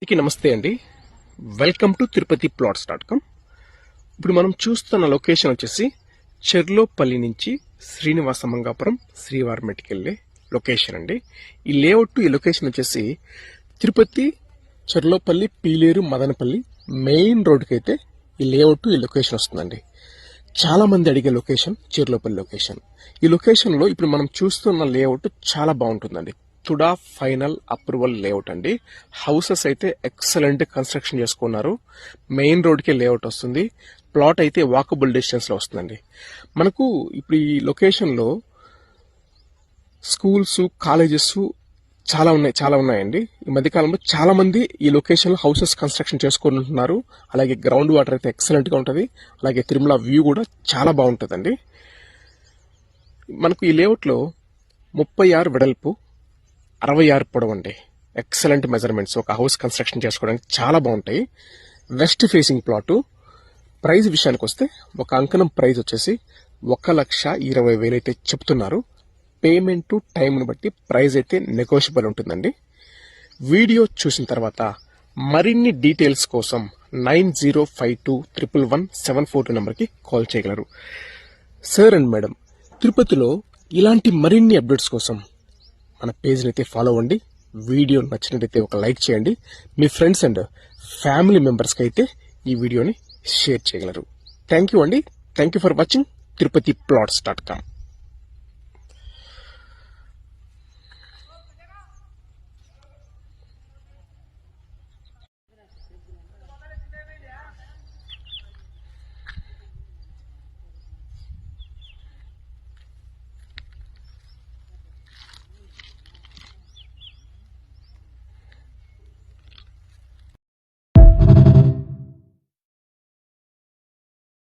నమస్తే అండి. Welcome to Tirupati plots dot com. ఇప్పుడు మనం చూస్తున్న లొకేషన్ వచ్చేసి చెర్లోపల్లి నుంచి శ్రీనివాసమంగాపురం శ్రీవారిమెట్కి వెళ్ళే లొకేషన్ అండి. ఈ లేఅవుట్ ఈ లొకేషన్ వచ్చేసి తిరుపతి చెర్లోపల్లి పీలేరు మదనపల్లి మెయిన్ రోడ్కి అయితే ఈ లేఅవుట్ ఈ లొకేషన్ వస్తుందండి. చాలా మంది అడిగే లొకేషన్ చెర్లోపల్లి లొకేషన్. ఈ లొకేషన్లో ఇప్పుడు మనం చూస్తున్న లేఅవుట్ చాలా బాగుంటుందండి. తుడా ఫైనల్ అప్రూవల్ లేఅవుట్ అండి. హౌసెస్ అయితే ఎక్సలెంట్ కన్స్ట్రక్షన్ చేసుకున్నారు. మెయిన్ రోడ్కే లేఅవుట్ వస్తుంది. ప్లాట్ అయితే వాకబుల్ డిస్టెన్స్లో వస్తుందండి. మనకు ఇప్పుడు ఈ లొకేషన్లో స్కూల్స్ కాలేజెస్ చాలా ఉన్నాయండి. ఈ మధ్యకాలంలో చాలా మంది ఈ లొకేషన్లో హౌసెస్ కన్స్ట్రక్షన్ చేసుకుంటున్నారు. అలాగే గ్రౌండ్ వాటర్ అయితే ఎక్సలెంట్గా ఉంటుంది. అలాగే తిరుమల వ్యూ కూడా చాలా బాగుంటుందండి. మనకు ఈ లేఅవుట్లో 36 వెడల్పు 66 పొడవు అండి. Excellent measurements. ఒక హౌస్ కన్స్ట్రక్షన్ చేసుకోవడానికి చాలా బాగుంటాయి. West facing plot. ప్రైస్ విషయానికి వస్తే ఒక అంకణం ప్రైస్ వచ్చేసి 1,20,000 అయితే చెప్తున్నారు. పేమెంట్ టైంను బట్టి ప్రైస్ అయితే నెగోషియబుల్ ఉంటుందండి. వీడియో చూసిన తర్వాత మరిన్ని డీటెయిల్స్ కోసం 9052111742 నెంబర్కి కాల్ చేయగలరు. సార్ అండ్ మేడం, తిరుపతిలో ఇలాంటి మరిన్ని అప్డేట్స్ కోసం మన పేజ్ని అయితే ఫాలో అవ్వండి. వీడియో నచ్చినట్టయితే ఒక లైక్ చేయండి. మీ ఫ్రెండ్స్ అండ్ ఫ్యామిలీ మెంబర్స్కి అయితే ఈ వీడియోని షేర్ చేయగలరు. థ్యాంక్ యూ అండి. Thank you for watching Tirupati ప్లాట్స్.com.